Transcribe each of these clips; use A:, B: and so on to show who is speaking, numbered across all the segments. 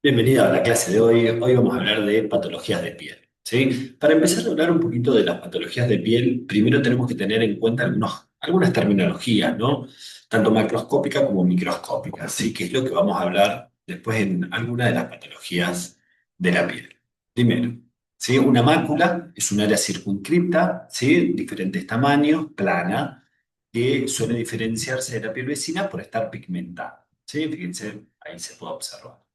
A: Bienvenido a la clase de hoy. Hoy vamos a hablar de patologías de piel, ¿sí? Para empezar a hablar un poquito de las patologías de piel, primero tenemos que tener en cuenta algunas terminologías, ¿no? Tanto macroscópicas como microscópicas, ¿sí? Que es lo que vamos a hablar después en alguna de las patologías de la piel. Primero, ¿sí? Una mácula es un área circunscripta, ¿sí? Diferentes tamaños, plana, que suele diferenciarse de la piel vecina por estar pigmentada, ¿sí? Fíjense, ahí se puede observar.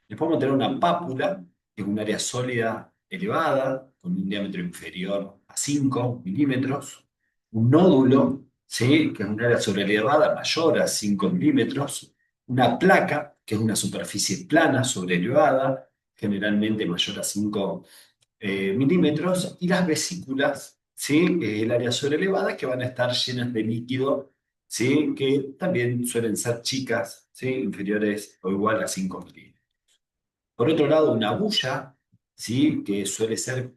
A: Después vamos a tener una pápula, que es un área sólida elevada, con un diámetro inferior a 5 milímetros. Un nódulo, ¿sí? Que es un área sobrelevada mayor a 5 milímetros. Una placa, que es una superficie plana sobrelevada, generalmente mayor a 5 milímetros. Y las vesículas, ¿sí? El área sobrelevada, que van a estar llenas de líquido, ¿sí? Que también suelen ser chicas, ¿sí? Inferiores o igual a 5 milímetros. Por otro lado, una bulla, ¿sí? Que suele ser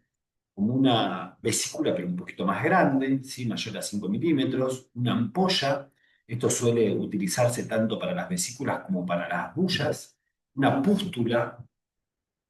A: como una vesícula, pero un poquito más grande, ¿sí? Mayor a 5 milímetros. Una ampolla, esto suele utilizarse tanto para las vesículas como para las bullas. Una pústula,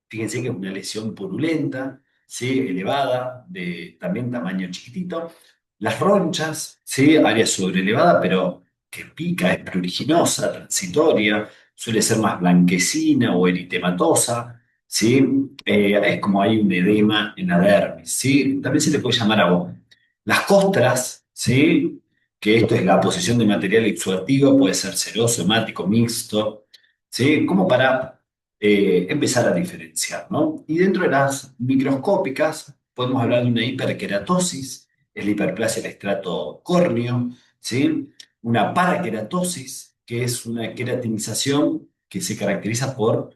A: fíjense que es una lesión purulenta, ¿sí? Elevada, de también tamaño chiquitito. Las ronchas, ¿sí? Área sobrelevada, pero que pica, es pruriginosa, transitoria, suele ser más blanquecina o eritematosa, ¿sí? Es como hay un edema en la dermis, ¿sí? También se le puede llamar abón. Las costras, ¿sí? Que esto es la posición de material exuativo, puede ser seroso, hemático, mixto, ¿sí? Como para empezar a diferenciar, ¿no? Y dentro de las microscópicas podemos hablar de una hiperkeratosis, es la hiperplasia del estrato córneo, ¿sí? Una parakeratosis, que es una queratinización que se caracteriza por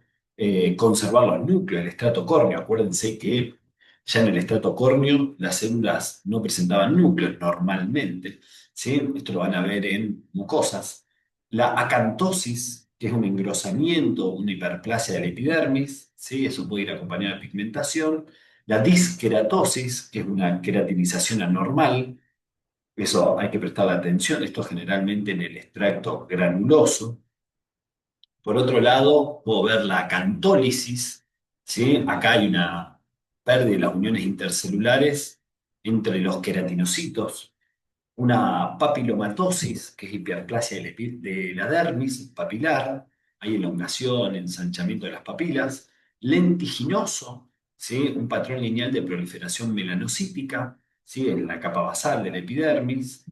A: conservar los núcleos del estrato córneo. Acuérdense que ya en el estrato córneo las células no presentaban núcleos normalmente, ¿sí? Esto lo van a ver en mucosas. La acantosis, que es un engrosamiento, una hiperplasia de la epidermis, ¿sí? Eso puede ir acompañado de pigmentación. La disqueratosis, que es una queratinización anormal, eso hay que prestarle atención, esto generalmente en el extracto granuloso. Por otro lado, puedo ver la acantólisis, ¿sí? Acá hay una pérdida de las uniones intercelulares entre los queratinocitos, una papilomatosis, que es hiperplasia de la dermis papilar, hay elongación, ensanchamiento de las papilas, lentiginoso, ¿sí? Un patrón lineal de proliferación melanocítica, ¿sí? En la capa basal de la epidermis.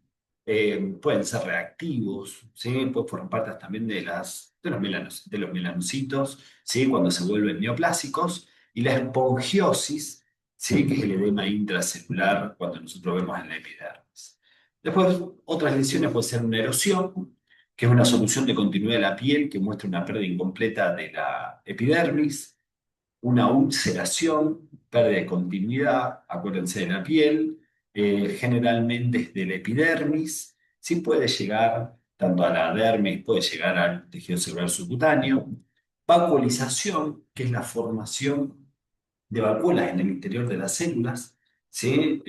A: Pueden ser reactivos, ¿sí? Pueden formar parte también de los melanocitos, ¿sí? Cuando se vuelven neoplásicos, y la espongiosis, ¿sí? Que es el edema intracelular cuando nosotros vemos en la epidermis. Después, otras lesiones puede ser una erosión, que es una solución de continuidad de la piel que muestra una pérdida incompleta de la epidermis, una ulceración, pérdida de continuidad, acuérdense de la piel, generalmente es de la epidermis, sí puede llegar tanto a la dermis, puede llegar al tejido celular subcutáneo, vacuolización, que es la formación de vacuolas en el interior de las células, ¿sí?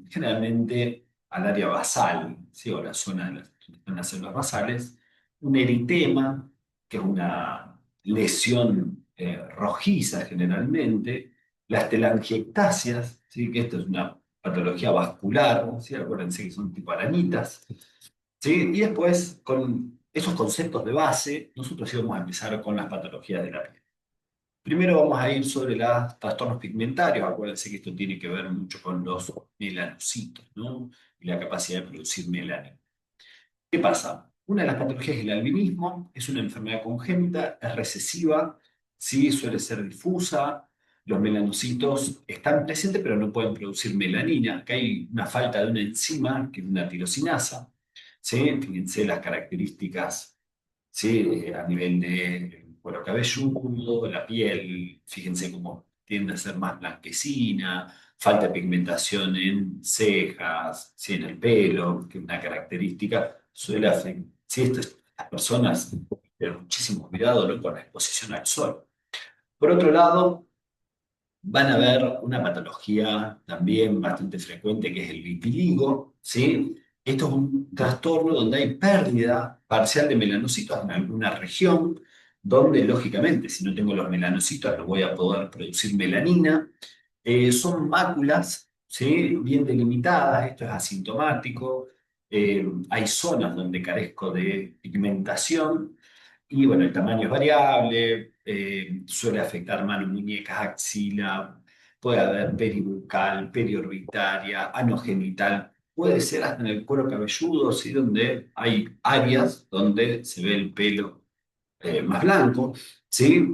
A: Generalmente al área basal, ¿sí? O la zona de donde están las células basales, un eritema, que es una lesión rojiza generalmente, las telangiectasias, ¿sí? Que esto es una patología vascular, ¿sí? Acuérdense que son tipo arañitas, ¿sí? Y después, con esos conceptos de base, nosotros íbamos a empezar con las patologías de la piel. Primero vamos a ir sobre los trastornos pigmentarios. Acuérdense que esto tiene que ver mucho con los melanocitos, ¿no? Y la capacidad de producir melanina. ¿Qué pasa? Una de las patologías es el albinismo, es una enfermedad congénita, es recesiva, sí, suele ser difusa. Los melanocitos están presentes, pero no pueden producir melanina. Acá hay una falta de una enzima, que es una tirosinasa. ¿Sí? Fíjense las características, ¿sí? A nivel de cuero cabelludo, la piel, fíjense cómo tiende a ser más blanquecina, falta de pigmentación en cejas, ¿sí? En el pelo, que es una característica, suele afectar, sí, estas personas tienen muchísimo cuidado, ¿no? Con la exposición al sol. Por otro lado, van a ver una patología también bastante frecuente que es el vitiligo, ¿sí? Esto es un trastorno donde hay pérdida parcial de melanocitos en alguna región, donde lógicamente si no tengo los melanocitos no voy a poder producir melanina. Son máculas, ¿sí? Bien delimitadas, esto es asintomático. Hay zonas donde carezco de pigmentación y bueno, el tamaño es variable, suele afectar mano, muñecas, axila, puede haber peribucal, periorbitaria, anogenital, puede ser hasta en el cuero cabelludo, ¿sí? Donde hay áreas donde se ve el pelo más blanco, ¿sí?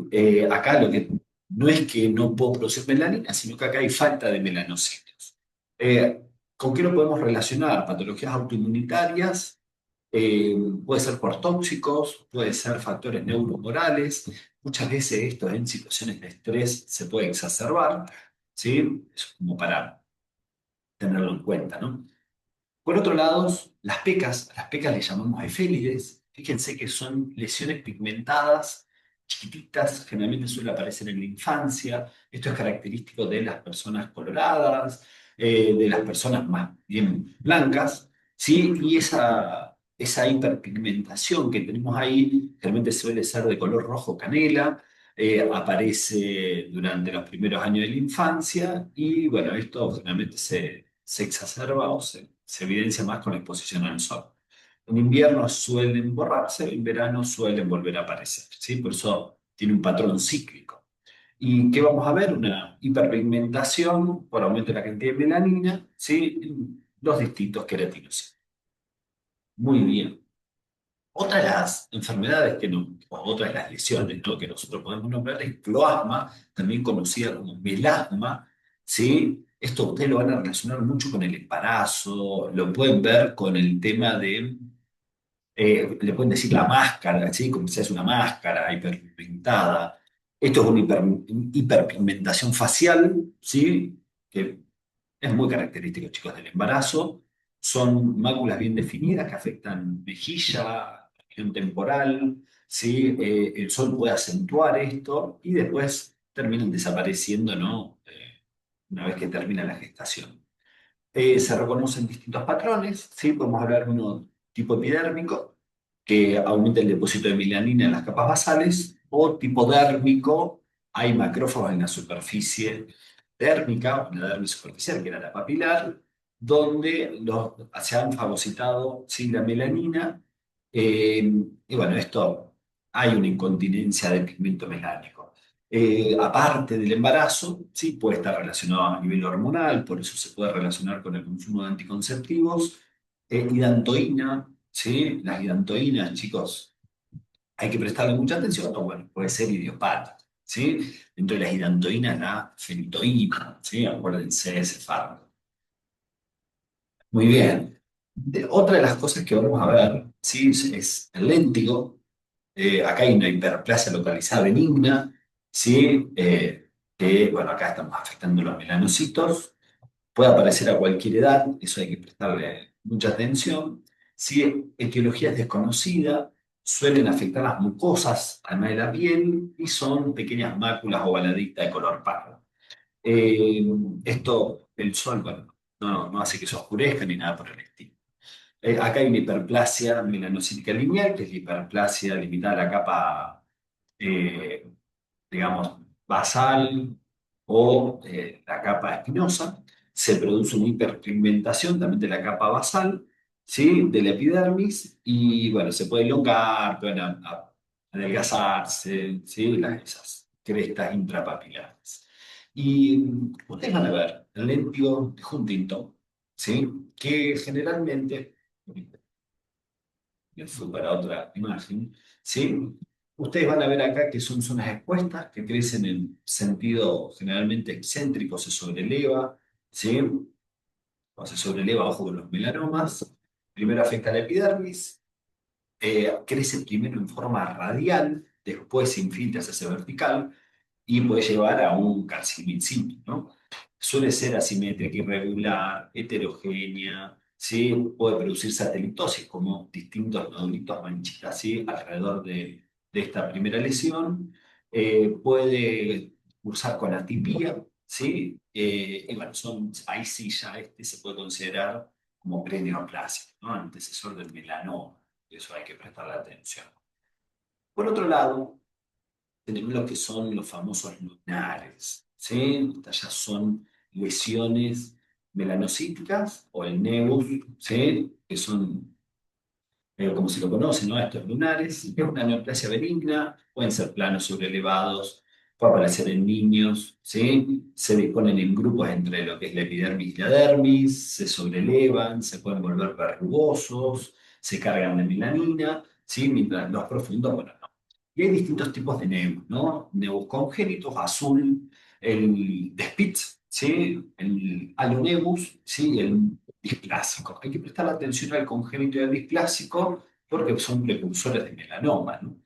A: Acá lo que no es que no puedo producir melanina, sino que acá hay falta de melanocitos. Eh, ¿Con qué lo podemos relacionar? Patologías autoinmunitarias, eh, puede ser por tóxicos, puede ser factores neuromorales. Muchas veces esto en situaciones de estrés se puede exacerbar, ¿sí? Es como para tenerlo en cuenta, ¿no? Por otro lado, las pecas le llamamos efélides. Fíjense que son lesiones pigmentadas, chiquititas, generalmente suele aparecer en la infancia. Esto es característico de las personas coloradas, de las personas más bien blancas, ¿sí? Y esa hiperpigmentación que tenemos ahí generalmente suele ser de color rojo canela, aparece durante los primeros años de la infancia y bueno, esto generalmente se exacerba o se evidencia más con la exposición al sol. En invierno suelen borrarse, en verano suelen volver a aparecer, ¿sí? Por eso tiene un patrón cíclico. ¿Y qué vamos a ver? Una hiperpigmentación por aumento de la cantidad de melanina, ¿sí? En los distintos queratinocitos. Muy bien. Otra de las enfermedades que no, o otra de las lesiones, ¿no? Que nosotros podemos nombrar es cloasma, también conocida como melasma, ¿sí? Esto ustedes lo van a relacionar mucho con el embarazo, lo pueden ver con el tema de, le pueden decir la máscara, ¿sí? Como si es una máscara hiperpigmentada. Esto es una hiperpigmentación facial, ¿sí? Que es muy característico, chicos, del embarazo. Son máculas bien definidas que afectan mejilla, región temporal, ¿sí? El sol puede acentuar esto y después terminan desapareciendo, ¿no? Una vez que termina la gestación. Se reconocen distintos patrones, ¿sí? Podemos hablar de uno tipo epidérmico, que aumenta el depósito de melanina en las capas basales, o tipo dérmico, hay macrófagos en la superficie térmica, en la dermis superficial, que era la papilar, donde se han fagocitado sin la melanina, y bueno, esto hay una incontinencia de pigmento melánico. Aparte del embarazo, sí puede estar relacionado a nivel hormonal, por eso se puede relacionar con el consumo de anticonceptivos. Hidantoína, ¿sí? Las hidantoínas, chicos, hay que prestarle mucha atención, o bueno, puede ser idiopático, ¿sí? Dentro de las hidantoínas, la fenitoína, ¿sí? Acuérdense de ese fármaco. Muy bien. Otra de las cosas que vamos a ver, ¿sí? Es el léntigo. Acá hay una hiperplasia localizada benigna, ¿sí? Que, bueno, acá estamos afectando los melanocitos. Puede aparecer a cualquier edad, eso hay que prestarle mucha atención. Si etiología es desconocida, suelen afectar las mucosas, además de la piel, y son pequeñas máculas ovaladitas de color pardo. Eh, Esto, el sol, bueno, no hace que se oscurezca ni nada por el estilo. Acá hay una hiperplasia melanocítica lineal, que es la hiperplasia limitada a la capa eh, digamos, basal o la capa espinosa. Se produce una hiperpigmentación también de la capa basal, ¿sí? De la epidermis, y bueno, se puede elongar, pueden adelgazarse, ¿sí? Esas crestas intrapapilares. Y ustedes van a ver el lentio de Huntington, ¿sí? Que generalmente, me fui para otra imagen, ¿sí? Ustedes van a ver acá que son zonas expuestas que crecen en sentido generalmente excéntrico, se sobreleva, ¿sí? O se sobreleva ojo con los melanomas. Primero afecta la epidermis, crece primero en forma radial, después se infiltra hacia vertical y puede llevar a un carcinomicina, ¿no? Suele ser asimétrica, irregular, heterogénea, ¿sí? Puede producir satelitosis como distintos nodulitos manchitas, ¿sí? Alrededor de esta primera lesión. Puede cursar con atipía, ¿sí? Y bueno, ahí sí ya este se puede considerar como preneoplasia, ¿no? Antecesor del melanoma. Eso hay que prestarle atención. Por otro lado, tenemos lo que son los famosos lunares, ¿sí? Estas ya son lesiones melanocíticas o el nevus, ¿sí? Que son como se lo conoce, ¿no? Estos lunares, es una neoplasia benigna, pueden ser planos sobrelevados, puede aparecer en niños, ¿sí? Se disponen en grupos entre lo que es la epidermis y la dermis, se sobrelevan, se pueden volver verrugosos, se cargan de melanina, ¿sí? Mientras los profundos, bueno, no. Y hay distintos tipos de nevus, ¿no? Nevus congénitos, azul, el de Spitz, ¿sí? El alonebus, ¿sí? El displásico. Hay que prestar atención al congénito y al displásico porque son precursores de melanoma, ¿no?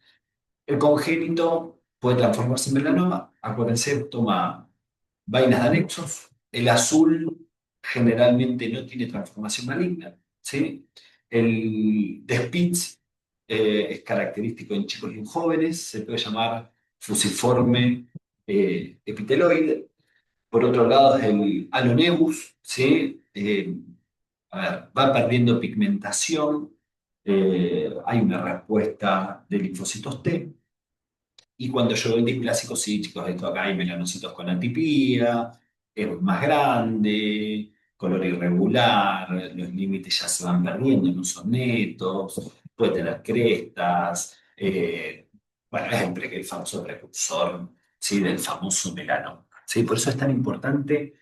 A: El congénito puede transformarse en melanoma. Acuérdense, toma vainas de anexos. El azul generalmente no tiene transformación maligna, ¿sí? El de Spitz es característico en chicos y en jóvenes. Se puede llamar fusiforme epiteloide. Por otro lado, es el Alonebus, ¿sí? A ver, va perdiendo pigmentación, hay una respuesta de linfocitos T, y cuando llegó el displásico, sí, chicos, esto acá hay melanocitos con atipía, es más grande, color irregular, los límites ya se van perdiendo, no son netos, puede tener crestas, bueno, es el famoso precursor, ¿sí? Del famoso melanoma, ¿sí? Por eso es tan importante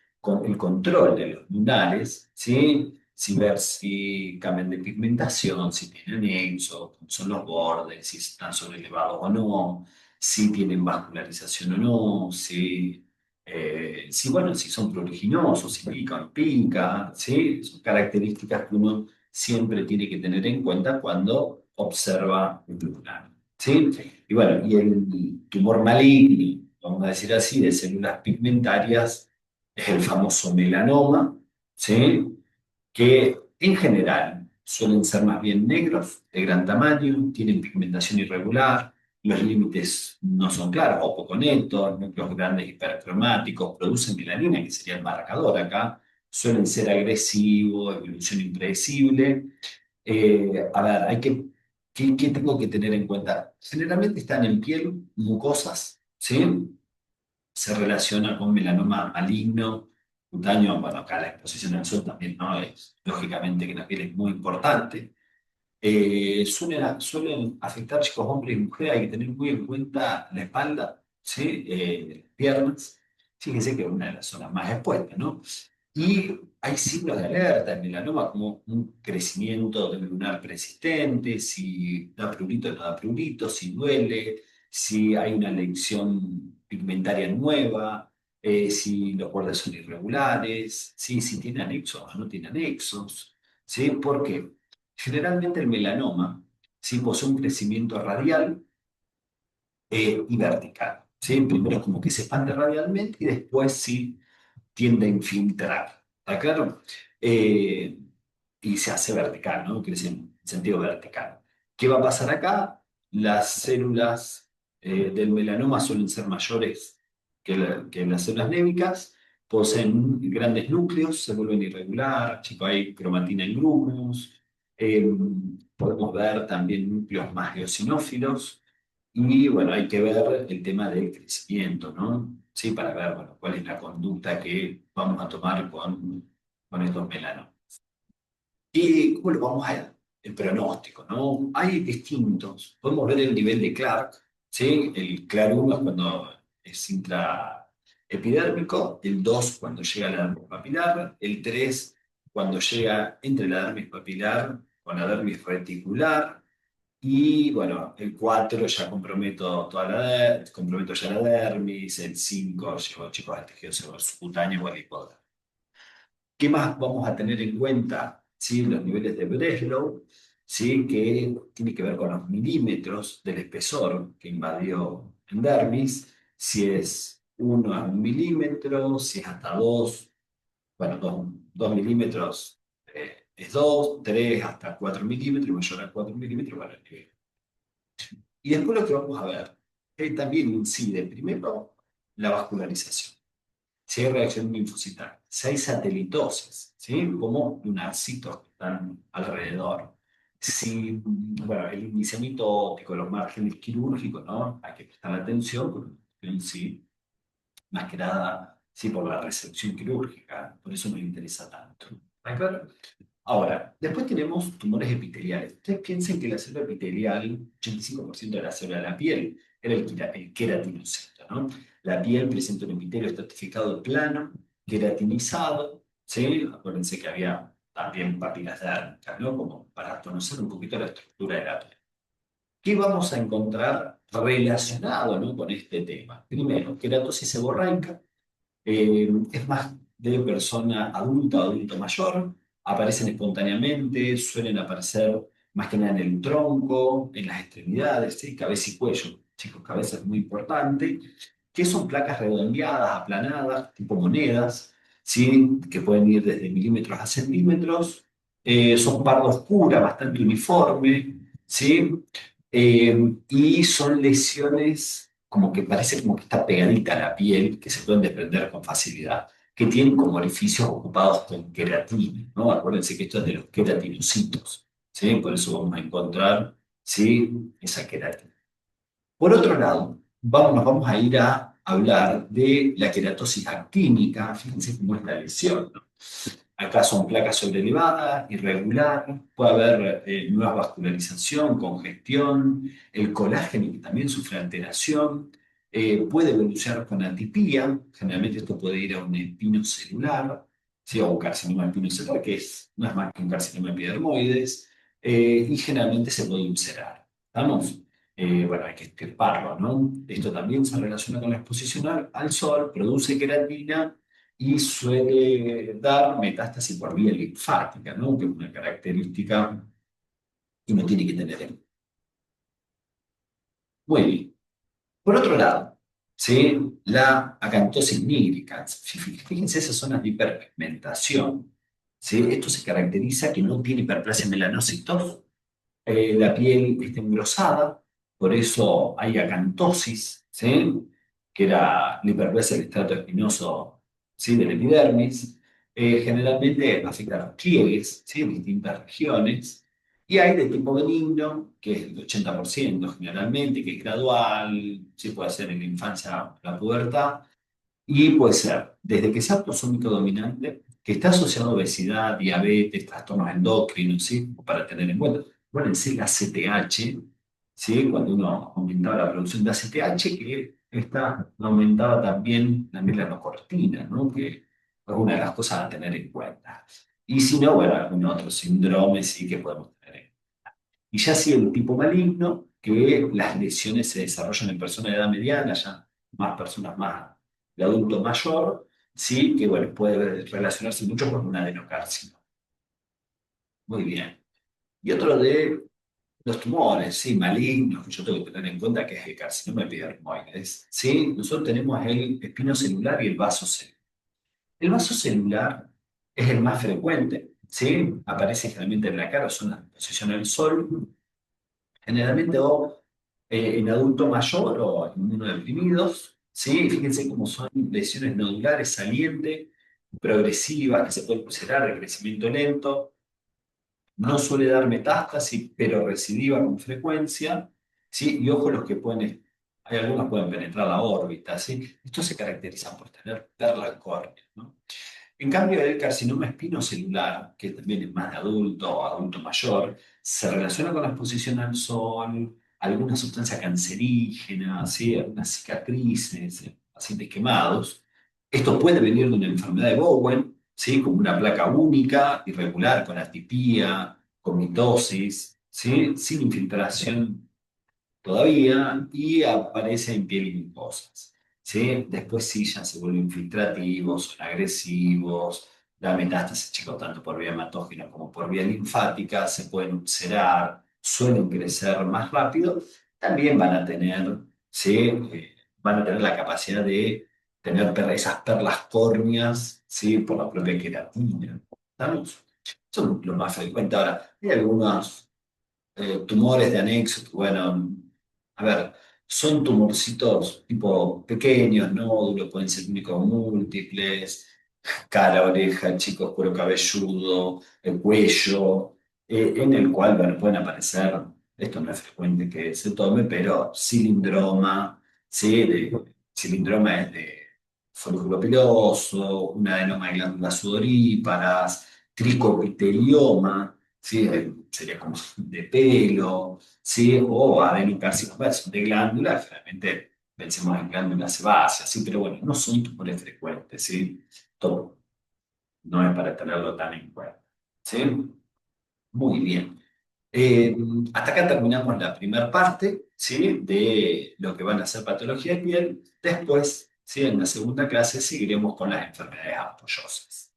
A: el control de los lunares, ¿sí? Si ver si cambian de pigmentación, si tienen nexo, cómo son los bordes, si están sobrelevados o no, si tienen vascularización o no, bueno, si son pruriginosos, si pica o no pica, ¿sí? Son características que uno siempre tiene que tener en cuenta cuando observa un lunar, ¿sí? Y bueno, y el tumor maligno, vamos a decir así, de células pigmentarias, es el famoso melanoma, ¿sí? Que en general suelen ser más bien negros, de gran tamaño, tienen pigmentación irregular, los límites no son claros o poco netos, núcleos grandes hipercromáticos, producen melanina, que sería el marcador acá, suelen ser agresivos, evolución impredecible. A ver, ¿qué tengo que tener en cuenta? Generalmente están en piel, mucosas, ¿sí? Se relaciona con melanoma maligno, cutáneo, bueno, acá la exposición al sol también, ¿no? Es, lógicamente que la piel es muy importante. Suelen afectar chicos, hombres y mujeres, hay que tener muy en cuenta la espalda, ¿sí? Las piernas, fíjense que es una de las zonas más expuestas, ¿no? Y hay signos de alerta en melanoma como un crecimiento del lunar persistente, si da prurito o no da prurito, si duele, si hay una lección pigmentaria nueva, si los bordes son irregulares, ¿sí? Si tiene anexos o no tiene anexos, ¿sí? Porque generalmente el melanoma, ¿sí? Posee un crecimiento radial y vertical, ¿sí? Primero es como que se expande radialmente y después sí tiende a infiltrar. ¿Está claro? Eh, y se hace vertical, ¿no? Crece en sentido vertical. ¿Qué va a pasar acá? Las células del melanoma suelen ser mayores que las células némicas, poseen grandes núcleos, se vuelven irregular, chico, hay cromatina en grumos, eh, podemos ver también núcleos más eosinófilos, y bueno, hay que ver el tema del crecimiento, ¿no? Sí, para ver, bueno, cuál es la conducta que vamos a tomar con estos melanos. ¿Y cómo lo vamos a ver? El pronóstico, ¿no? Hay distintos. Podemos ver el nivel de Clark, ¿sí? El Clark 1 es cuando es intraepidérmico, el 2 cuando llega a la dermis papilar, el 3 cuando llega entre la dermis papilar con la dermis reticular, y bueno, el 4 ya comprometo ya la dermis, el 5 llevo chicos al tejido subcutáneo o al hipódromo. ¿Qué más vamos a tener en cuenta? ¿Sí? Los niveles de Breslow, ¿sí? Que tiene que ver con los milímetros del espesor que invadió en dermis, si es 1 a 1 milímetro, si es hasta 2, bueno, 2 milímetros es 2, 3 hasta 4 milímetros, y mayor a 4 milímetros, bueno, el nivel. Y después lo que vamos a ver, también incide primero la vascularización, si hay reacción linfocitaria, si hay satelitosis, ¿sí? Como lunarcitos que están alrededor. Si, bueno, el iniciamiento óptico, los márgenes quirúrgicos, ¿no? Hay que prestar atención, porque sí, más que nada, sí, por la resección quirúrgica, por eso nos interesa tanto. ¿Está claro? Ahora, después tenemos tumores epiteliales. Ustedes piensen que la célula epitelial, 85% de la célula de la piel, era el queratinocito, ¿no? La piel presenta un epitelio estratificado plano, queratinizado, ¿sí? Acuérdense que había también papilas dérmicas, ¿no? Como para conocer un poquito la estructura de la piel. ¿Qué vamos a encontrar relacionado, ¿no? con este tema? Primero, queratosis seborreica, es más de persona adulta o adulto mayor, aparecen espontáneamente, suelen aparecer más que nada en el tronco, en las extremidades, ¿sí? Cabeza y cuello. Chicos, cabeza es muy importante, que son placas redondeadas, aplanadas, tipo monedas, ¿sí? Que pueden ir desde milímetros a centímetros, son pardo oscura, bastante uniforme, ¿sí? Y son lesiones como que parece como que está pegadita a la piel, que se pueden desprender con facilidad, que tienen como orificios ocupados con queratina, ¿no? Acuérdense que esto es de los queratinocitos, ¿sí? Por eso vamos a encontrar, ¿sí? Esa queratina. Por otro lado, nos vamos a ir a hablar de la queratosis actínica, fíjense cómo es la lesión, ¿no? Acá son placas sobrelevadas, irregular, puede haber nueva vascularización, congestión, el colágeno que también sufre alteración, puede evolucionar con atipía, generalmente esto puede ir a un espinocelular, ¿sí? O un carcinoma espinocelular, no es más que un carcinoma epidermoides, y generalmente se puede ulcerar. ¿Estamos? Bueno, hay que extirparlo, ¿no? Esto también se relaciona con la exposición al sol, produce queratina y suele dar metástasis por vía linfática, ¿no? Que es una característica que uno tiene que tener. Muy bien. Por otro lado, ¿sí? La acantosis nigricans. Fíjense esas zonas de hiperpigmentación. ¿Sí? Esto se caracteriza que no tiene hiperplasia melanocitosa, la piel está engrosada, por eso hay acantosis, ¿sí? Que era la hiperplasia del estrato espinoso, ¿sí? Del epidermis. Generalmente afecta a los pliegues, ¿sí? En distintas regiones. Y hay de tipo benigno, que es el 80% generalmente, que es gradual, ¿sí? Puede ser en la infancia, la pubertad, y puede ser desde que sea autosómico dominante, que está asociado a obesidad, diabetes, trastornos endocrinos, ¿sí? Para tener en cuenta. Acuérdense la ACTH, ¿sí? Cuando uno aumentaba la producción de ACTH, que esta aumentaba también la melanocortina, ¿no? Que es una de las cosas a tener en cuenta. Y si no, bueno, algún otro síndrome sí que podemos tener en cuenta. Y ya si el tipo maligno, que las lesiones se desarrollan en personas de edad mediana, ya más personas más de adulto mayor, sí, que bueno, puede relacionarse mucho con un adenocarcinoma. Muy bien. Y otro de los tumores, sí, malignos, que yo tengo que tener en cuenta que es el carcinoma epidermoides. Sí, nosotros tenemos el espinocelular y el vasocelular. El vasocelular es el más frecuente, ¿sí? Aparece generalmente en la cara, es una exposición al sol, generalmente o en adulto mayor o en inmunodeprimidos, ¿sí? Fíjense cómo son lesiones nodulares salientes, progresivas, que se pueden considerar de crecimiento lento, no suele dar metástasis, pero recidiva con frecuencia, ¿sí? Y ojo los que pueden, hay algunos que pueden penetrar la órbita, ¿sí? Estos se caracterizan por tener perla córnea, ¿no? En cambio, el carcinoma espinocelular, que también es más de adulto o adulto mayor, se relaciona con la exposición al sol, alguna sustancia cancerígena, ¿sí? Algunas cicatrices, pacientes quemados. Esto puede venir de una enfermedad de Bowen, ¿sí? Como una placa única, irregular, con atipía, con mitosis, ¿sí? Sin infiltración todavía y aparece en piel y mucosas. ¿Sí? Después sí ya se vuelven infiltrativos, son agresivos, la metástasis, chicos, tanto por vía hematógena como por vía linfática, se pueden ulcerar, suelen crecer más rápido, también van a tener, ¿sí? Van a tener la capacidad de tener esas perlas córneas, ¿sí? Por la propia queratina. ¿Estamos? Son lo más frecuente. Ahora, hay algunos tumores de anexo, que, bueno, a ver, son tumorcitos tipo pequeños, nódulos, pueden ser únicos múltiples, cara, oreja, chicos, cuero cabelludo, el cuello. en el cual, bueno, pueden aparecer, esto no es frecuente que se tome, pero cilindroma, ¿sí? Cilindroma es de folículo piloso, un adenoma de glándulas sudoríparas, tricopitelioma, ¿sí? Sería como de pelo, ¿sí? O adenocarcinoma, son de glándulas, realmente pensemos en glándulas sebáceas, ¿sí? Pero bueno, no son tumores frecuentes, ¿sí? Todo no es para tenerlo tan en cuenta, ¿sí? Muy bien. Eh, Hasta acá terminamos la primera parte, ¿sí? De lo que van a ser patología de piel. Después, ¿sí? En la segunda clase seguiremos con las enfermedades ampollosas.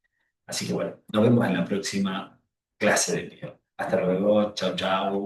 A: Así que bueno, nos vemos en la próxima clase de piel. Hasta luego, chao, chao.